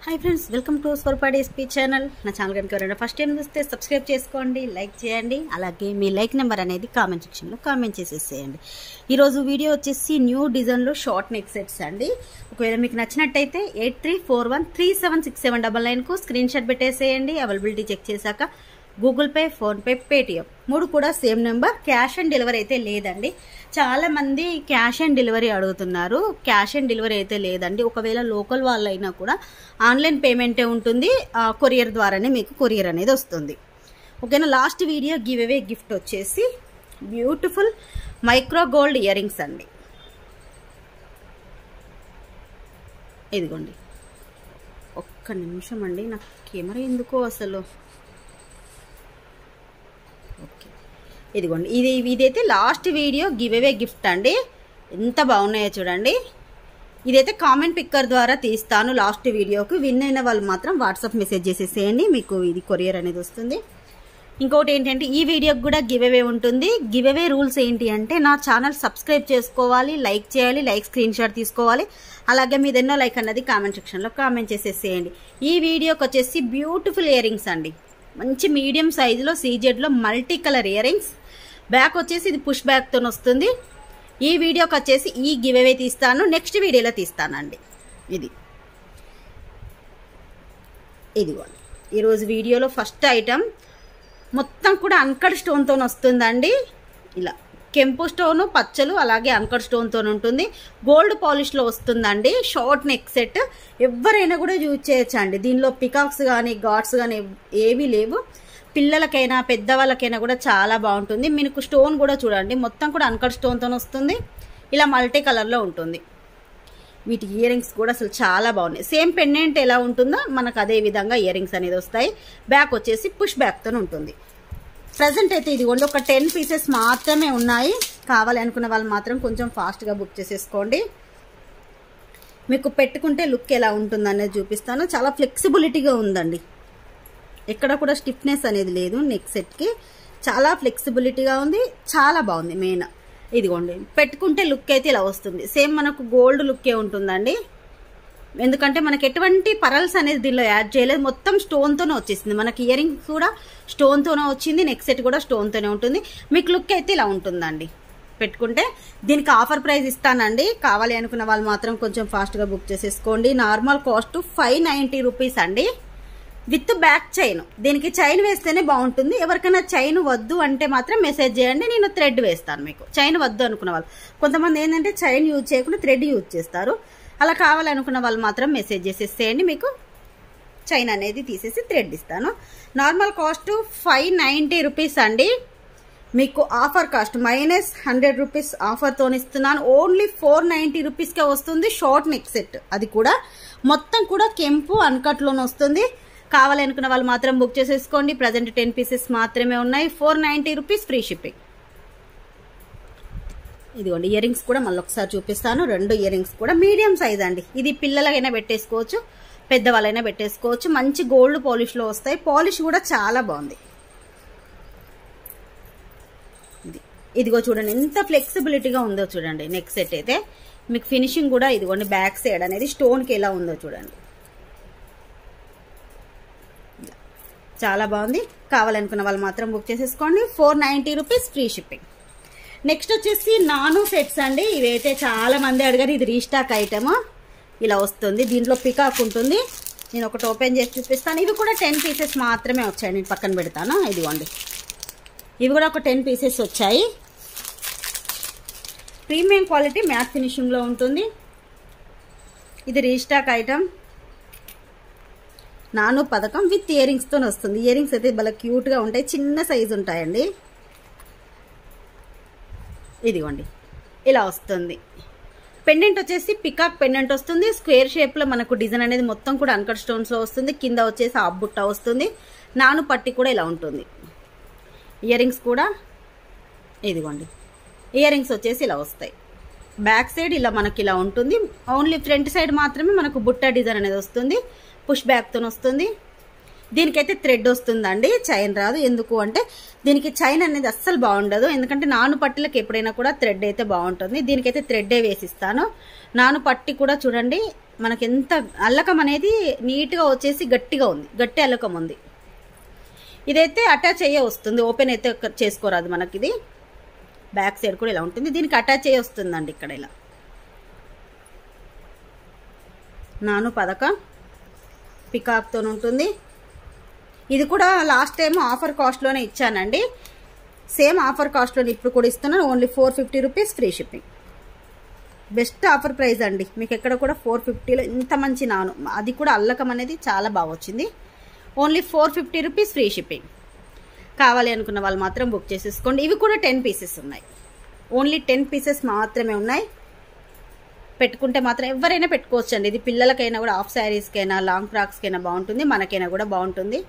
Hi friends, welcome to Swaroopa DSP channel. నా channel కనుక ఎవరైనా ఫస్ట్ టైం చూస్తే సబ్స్క్రైబ్ చేసుకోండి, లైక్ చేయండి. అలాగే మీ లైక్ నెంబర్ అనేది కామెంట్ సెక్షన్లో కామెంట్ చేసేసేయండి. ఈరోజు వీడియో వచ్చేసి న్యూ డిజైన్లో షార్ట్ నెక్ సెట్స్ అండి. ఒకవేళ మీకు నచ్చినట్టయితే 8341376799కు స్క్రీన్ షాట్ పెట్టేసేయండి. అవైలబిలిటీ చెక్ చేశాక గూగుల్ పే, ఫోన్పే, పేటిఎం 3 కూడా same number. Cash on delivery అయితే లేదండి. చాలా మంది క్యాష్ ఆన్ డెలివరీ అడుగుతున్నారు. క్యాష్ ఆన్ డెలివరీ అయితే లేదండి. ఒకవేళ లోకల్ వాళ్ళైనా కూడా ఆన్లైన్ పేమెంటే ఉంటుంది. కొరియర్ ద్వారానే మీకు కొరియర్ అనేది వస్తుంది. ఓకేనా. Last video give away gift వచ్చేసి beautiful micro gold ear rings అండి. ఇదిగోండి, ఒక్క నిమిషం అండి, నాకు కెమెరా ఎందుకో అసలు. ఓకే, ఇదిగోండి, ఇదైతే last video give away gift అండి. ఎంత బాగున్నాయో చూడండి. ఇదైతే కామెంట్ పిక్కర్ ద్వారా తీస్తాను. లాస్ట్ వీడియోకి విన్ అయిన వాళ్ళు మాత్రం వాట్సాప్ మెసేజ్ చేసేసేయండి, మీకు ఇది కొరియర్ అనేది వస్తుంది. ఇంకోటి ఏంటంటే ఈ వీడియోకి కూడా గివ్ అవే ఉంటుంది. గివ్ అవే రూల్స్ ఏంటి అంటే నా ఛానల్ సబ్స్క్రైబ్ చేసుకోవాలి, లైక్ చేయాలి, లైక్ స్క్రీన్ షాట్ తీసుకోవాలి. అలాగే మీదెన్నో లైక్ అన్నది కామెంట్ సెక్షన్లో కామెంట్ చేసేసేయండి. ఈ వీడియోకి వచ్చేసి బ్యూటిఫుల్ ఇయర్ రింగ్స్ అండి. మంచి మీడియం సైజులో సీజెడ్లో multi colour ear rings. Back వచ్చేసి ఇది పుష్ బ్యాక్తో వస్తుంది. ఈ వీడియోకి వచ్చేసి ఈ గివ్ అవే తీస్తాను, నెక్స్ట్ వీడియోలో తీస్తానండి. ఇదిగోండి, ఈరోజు వీడియోలో ఫస్ట్ ఐటమ్ మొత్తం కూడా అన్కట్ స్టోన్తో వస్తుందండి. ఇలా కెంపు స్టోను, పచ్చలు, అలాగే అన్కట్ స్టోన్తో ఉంటుంది. గోల్డ్ పాలిష్లో వస్తుందండి. షార్ట్ నెక్ సెట్ ఎవరైనా కూడా యూజ్ చేయొచ్చు అండి. దీనిలో పికాక్స్ కానీ గాడ్స్ కానీ ఏవీ లేవు. పిల్లలకైనా పెద్దవాళ్ళకైనా కూడా చాలా బాగుంటుంది. మీకు స్టోన్ కూడా చూడండి, మొత్తం కూడా అన్కట్ స్టోన్తో వస్తుంది. ఇలా మల్టీ కలర్లో ఉంటుంది. వీటి ఇయర్ రింగ్స్ కూడా అసలు చాలా బాగున్నాయి. సేమ్ పెండెంట్ ఎలా ఉంటుందో మనకు అదే విధంగా ఇయర్ రింగ్స్ అనేది వస్తాయి. బ్యాక్ వచ్చేసి పుష్ బ్యాక్తో ఉంటుంది. ప్రజెంట్ అయితే ఇదిగోండి ఒక 10 పీసెస్ మాత్రమే ఉన్నాయి. కావాలి అనుకున్న వాళ్ళు మాత్రం కొంచెం ఫాస్ట్గా బుక్ చేసేసుకోండి. మీకు పెట్టుకుంటే లుక్ ఎలా ఉంటుందనేది చూపిస్తాను. చాలా ఫ్లెక్సిబిలిటీగా ఉందండి. ఎక్కడ కూడా స్టిఫ్నెస్ అనేది లేదు. నెక్ సెట్కి చాలా ఫ్లెక్సిబిలిటీగా ఉంది, చాలా బాగుంది. మెయిన్ ఇదిగోండి, పెట్టుకుంటే లుక్ అయితే ఇలా వస్తుంది. సేమ్ మనకు గోల్డ్ లుక్కే ఉంటుందండి. ఎందుకంటే మనకి ఎటువంటి పరల్స్ అనేది దీనిలో యాడ్ చేయలేదు, మొత్తం స్టోన్తోనే వచ్చేసింది. మనకి ఇయర్ రింగ్స్ కూడా స్టోన్తోనే వచ్చింది, నెక్ సెట్ కూడా స్టోన్తోనే ఉంటుంది. మీకు లుక్ అయితే ఇలా ఉంటుందండి పెట్టుకుంటే. దీనికి ఆఫర్ ప్రైస్ ఇస్తానండి. కావాలి అనుకున్న వాళ్ళు మాత్రం కొంచెం ఫాస్ట్గా బుక్ చేసేసుకోండి. నార్మల్ కాస్ట్ 590 రూపీస్ అండి, విత్ బ్యాక్ చైన్. దీనికి చైన్ వేస్తేనే బాగుంటుంది. ఎవరికైనా చైన్ వద్దు అంటే మాత్రం మెసేజ్ చేయండి, నేను థ్రెడ్ వేస్తాను. మీకు చైన్ వద్దు అనుకున్న వాళ్ళు, కొంతమంది ఏంటంటే చైన్ యూజ్ చేయకుండా థ్రెడ్ యూజ్ చేస్తారు. అలా కావాలనుకున్న వాళ్ళు మాత్రం మెసేజ్ చేసేసేయండి, మీకు చైన్ అనేది తీసేసి థ్రెడ్ ఇస్తాను. నార్మల్ కాస్ట్ 590 రూపీస్ అండి. మీకు ఆఫర్ కాస్ట్ -100 రూపీస్ ఆఫర్తో ఇస్తున్నాను. ఓన్లీ 490 రూపీస్కే వస్తుంది షార్ట్ నెక్ సెట్. అది కూడా మొత్తం కూడా కెంపు అన్కట్లోనే వస్తుంది. కావాలనుకున్న వాళ్ళు మాత్రం బుక్ చేసేసుకోండి. ప్రజెంట్ 10 పీసెస్ మాత్రమే ఉన్నాయి. 490 రూపీస్ ఫ్రీ షిప్పింగ్. ఇదిగోండి, ఇయర్ రింగ్స్ కూడా మళ్ళీ ఒకసారి చూపిస్తాను. 2 ఇయర్ రింగ్స్ కూడా మీడియం సైజ్ అండి. ఇది పిల్లలకైనా పెట్టేసుకోవచ్చు, పెద్దవాళ్ళైనా పెట్టేసుకోవచ్చు. మంచి గోల్డ్ పాలిష్లో వస్తాయి. పాలిష్ కూడా చాలా బాగుంది. ఇదిగో చూడండి ఎంత ఫ్లెక్సిబిలిటీగా ఉందో చూడండి. నెక్ సెట్ అయితే మీకు ఫినిషింగ్ కూడా ఇదిగోండి, బ్యాక్ సైడ్ అనేది స్టోన్కి ఎలా ఉందో చూడండి, చాలా బాగుంది. కావాలనుకున్న వాళ్ళు మాత్రం బుక్ చేసేసుకోండి. 490 రూపీస్ ఫ్రీ షిప్పింగ్. నెక్స్ట్ వచ్చేసి నాను సెట్స్ అండి. ఇవైతే చాలా మంది అడిగారు. ఇది రీస్టాక్ ఐటమ్. ఇలా వస్తుంది, దీంట్లో పికాక్ ఉంటుంది. నేను ఒకటి ఓపెన్ చేసి చూపిస్తాను. ఇవి కూడా 10 పీసెస్ మాత్రమే వచ్చాయి. నేను పక్కన పెడతాను. ఇదిగోండి, ఇవి కూడా ఒక 10 పీసెస్ వచ్చాయి. ప్రీమియం క్వాలిటీ మ్యాట్ ఫినిషింగ్లో ఉంటుంది. ఇది రీస్టాక్ ఐటమ్. నాను పథకం విత్ ఇయర్ రింగ్స్తో వస్తుంది. ఇయర్ రింగ్స్ అయితే బాగా క్యూట్గా ఉంటాయి, చిన్న సైజు ఉంటాయండి. ఇదిగోండి, ఇలా వస్తుంది. పెండెంట్ వచ్చేసి పికాక్ పెండెంట్ వస్తుంది. స్క్వేర్ షేప్లో మనకు డిజైన్ అనేది మొత్తం కూడా అన్కట్ స్టోన్స్లో వస్తుంది. కింద వచ్చేసి హాఫ్ బుట్ట వస్తుంది. నాను పట్టి కూడా ఇలా ఉంటుంది. ఇయర్ రింగ్స్ కూడా ఇదిగోండి, ఇయర్ రింగ్స్ వచ్చేసి ఇలా వస్తాయి. బ్యాక్ సైడ్ ఇలా మనకి ఇలా ఉంటుంది. ఓన్లీ ఫ్రంట్ సైడ్ మాత్రమే మనకు బుట్ట డిజైన్ అనేది వస్తుంది. పుష్ బ్యాక్తో వస్తుంది. దీనికైతే థ్రెడ్ వస్తుందండి, చైన్ రాదు. ఎందుకు అంటే దీనికి చైన్ అనేది అస్సలు బాగుండదు. ఎందుకంటే నాను పట్టిలకు ఎప్పుడైనా కూడా థ్రెడ్ అయితే బాగుంటుంది. దీనికైతే థ్రెడ్డే వేసిస్తాను. నాను పట్టి కూడా చూడండి మనకి ఎంత అల్లకం అనేది నీట్గా వచ్చేసి గట్టిగా ఉంది, గట్టి అల్లకం ఉంది. ఇదైతే అటాచ్ అయ్యే వస్తుంది, ఓపెన్ అయితే చేసుకోరాదు మనకి. ఇది బ్యాక్ సైడ్ కూడా ఇలా ఉంటుంది, దీనికి అటాచ్ అయ్యే వస్తుందండి. ఇక్కడ ఇలా నాను పదక పికాక్తో ఉంటుంది. ఇది కూడా లాస్ట్ టైం ఆఫర్ కాస్ట్లోనే ఇచ్చానండి, సేమ్ ఆఫర్ కాస్ట్లోనే ఇప్పుడు కూడా ఇస్తున్నాను. Only 450 rupees free shipping. Best offer price అండి, మీకు ఎక్కడ కూడా 450లో ఇంత మంచి నాను, అది కూడా అల్లకం అనేది చాలా బాగా వచ్చింది. Only 450 rupees free shipping. కావాలి అనుకున్న వాళ్ళు మాత్రం బుక్ చేసేసుకోండి. ఇవి కూడా 10 పీసెస్ ఉన్నాయి, ఓన్లీ 10 పీసెస్ మాత్రమే ఉన్నాయి. పెట్టుకుంటే మాత్రం ఎవరైనా పెట్టుకోవచ్చు అండి. ఇది పిల్లలకైనా కూడా, హాఫ్ శారీస్కైనా, లాంగ్ ఫ్రాక్స్కైనా బాగుంటుంది, మనకైనా కూడా బాగుంటుంది.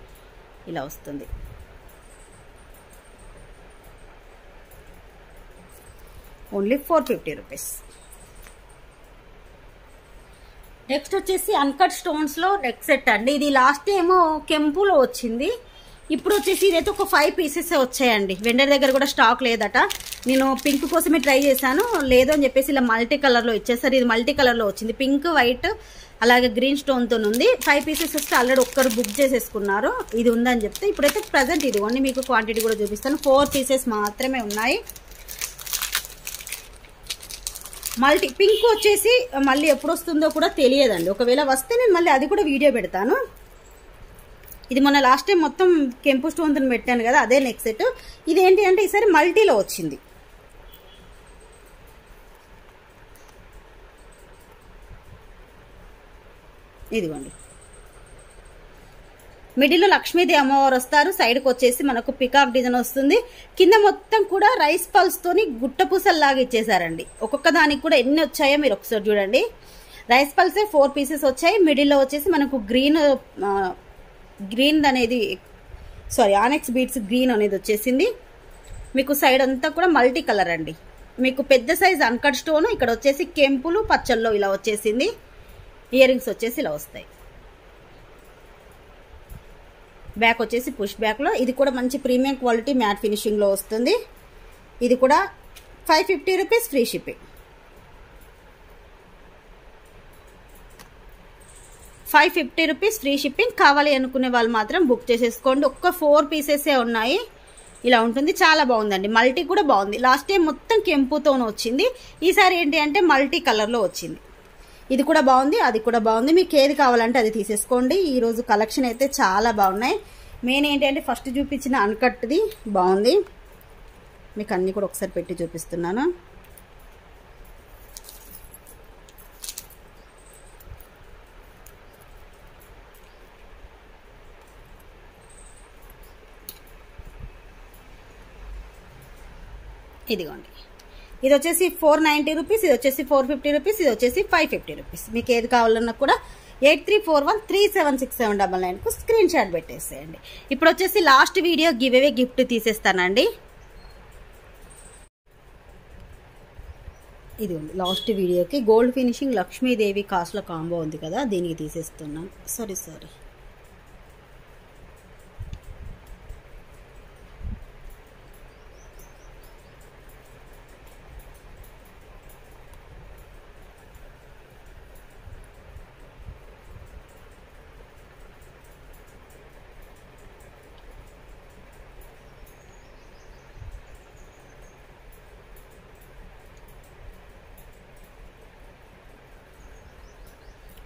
ఇలా వస్తుంది. Only 450 rupees. నెక్స్ట్ వచ్చేసి అన్కట్ స్టోన్స్లో నెక్ సెట్ అండి. ఇది లాస్ట్ ఏమో కెంపులో వచ్చింది, ఇప్పుడు వచ్చేసి ఇదైతే ఒక 5 పీసెస్ వచ్చాయండి. వెండర్ దగ్గర కూడా స్టాక్ లేదట. నేను పింక్ కోసమే ట్రై చేశాను, లేదు అని చెప్పేసి ఇలా మల్టీ కలర్లో ఇచ్చేసారు. ఇది మల్టీ కలర్లో వచ్చింది, పింక్, వైట్ అలాగే గ్రీన్ స్టోన్తో ఉంది. 5 పీసెస్ వస్తే ఆల్రెడీ ఒక్కరు బుక్ చేసేసుకున్నారు, ఇది ఉందని చెప్తే. ఇప్పుడైతే ప్రజెంట్ ఇది ఓన్లీ మీకు క్వాంటిటీ కూడా చూపిస్తాను. 4 పీసెస్ మాత్రమే ఉన్నాయి. మల్టీ పింక్ వచ్చేసి మళ్ళీ ఎప్పుడు వస్తుందో కూడా తెలియదండి, ఒకవేళ వస్తే నేను మళ్ళీ అది కూడా వీడియో పెడతాను. ఇది మొన్న లాస్ట్ టైం మొత్తం కెంపు స్టోన్తో పెట్టాను కదా, అదే నెక్ సెట్. ఇదేంటి అంటే ఈసారి మల్టీలో వచ్చింది. ఇదిగోండి, మిడిల్లో లక్ష్మీదేవి అమ్మవారు వస్తారు, సైడ్కి వచ్చేసి మనకు పికాక్ డిజైన్ వస్తుంది. కింద మొత్తం కూడా రైస్ పల్స్ తోని గుట్ట పూసల్లాగా ఇచ్చేసారండి. ఒక్కొక్క దానికి కూడా ఎన్ని వచ్చాయో మీరు ఒకసారి చూడండి. రైస్ పల్సే 4 పీసెస్ వచ్చాయి. మిడిల్లో వచ్చేసి మనకు గ్రీన్ అనేది ఆనెక్స్ బీడ్స్ గ్రీన్ అనేది వచ్చేసింది. మీకు సైడ్ అంతా కూడా మల్టీ కలర్ అండి. మీకు పెద్ద సైజ్ అన్కట్ స్టోన్, ఇక్కడ వచ్చేసి కెంపులు పచ్చల్లో ఇలా వచ్చేసింది. ఇయర్ రింగ్స్ వచ్చేసి ఇలా వస్తాయి. బ్యాక్ వచ్చేసి పుష్ బ్యాక్లో, ఇది కూడా మంచి ప్రీమియం క్వాలిటీ మ్యాట్ ఫినిషింగ్లో వస్తుంది. ఇది కూడా 550 rupees free shipping. 550 rupees free shipping. కావాలి అనుకునే వాళ్ళు మాత్రం బుక్ చేసేసుకోండి. ఒక్క 4 పీసెసే ఉన్నాయి. ఇలా ఉంటుంది, చాలా బాగుందండి. మల్టీ కూడా బాగుంది. లాస్ట్ టైం మొత్తం కెంపుతోనే వచ్చింది, ఈసారి ఏంటి అంటే మల్టీ కలర్లో వచ్చింది. ఇది కూడా బాగుంది, అది కూడా బాగుంది. మీకు ఏది కావాలంటే అది తీసేసుకోండి. ఈరోజు కలెక్షన్ అయితే చాలా బాగున్నాయి. మెయిన్ ఏంటి అంటే ఫస్ట్ చూపించిన అన్కట్ది బాగుంది, మీకు అన్నీ కూడా ఒకసారి పెట్టి చూపిస్తున్నాను. ఇదిగోండి, ఇది వచ్చేసి 490 రూపీస్, ఇది వచ్చేసి 450 రూపీస్, ఇది వచ్చేసి 550 రూపీస్. మీకు ఏది కావాలన్నా కూడా 8341376799కు స్క్రీన్ షాట్ పెట్టేసేయండి. ఇప్పుడు వచ్చేసి last video give away gift తీసేస్తానండి. ఇది ఉంది లాస్ట్ వీడియోకి గోల్డ్ ఫినిషింగ్ లక్ష్మీదేవి కాస్ట్ల కాంబో ఉంది కదా, దీనికి తీసేస్తున్నాను. సారీ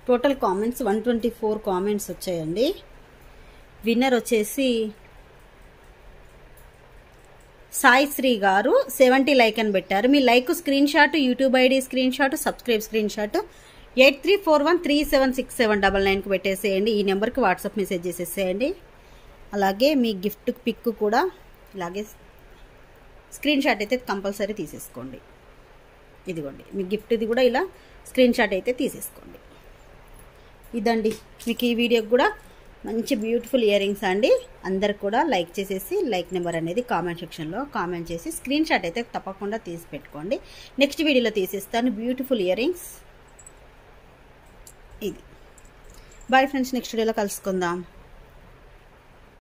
టోటల్ కామెంట్స్ 124 కామెంట్స్ వచ్చాయండి. విన్నర్ వచ్చేసి సాయి శ్రీ గారు 70 లైక్ అని పెట్టారు. మీ like screenshot, YouTube ID screenshot, subscribe screenshot 8341376799కు పెట్టేసేయండి. ఈ నెంబర్కి వాట్సాప్ మెసేజ్ చేసేసేయండి. అలాగే మీ గిఫ్ట్ పిక్ కూడా ఇలాగే స్క్రీన్ షాట్ అయితే కంపల్సరీ తీసేసుకోండి. ఇదిగోండి మీ గిఫ్ట్ది కూడా ఇలా స్క్రీన్ షాట్ అయితే తీసేసుకోండి. ఇదండి మీకు ఈ వీడియోకి కూడా మంచి బ్యూటిఫుల్ ఇయర్ రింగ్స్ అండి. అందరు కూడా లైక్ చేసేసి లైక్ నెంబర్ అనేది కామెంట్ సెక్షన్లో కామెంట్ చేసి స్క్రీన్ షాట్ అయితే తప్పకుండా తీసి పెట్టుకోండి. నెక్స్ట్ వీడియోలో తీసేస్తాను బ్యూటిఫుల్ ఇయర్ రింగ్స్. ఇది బాయ్ ఫ్రెండ్స్, నెక్స్ట్ వీడియోలో కలుసుకుందాం.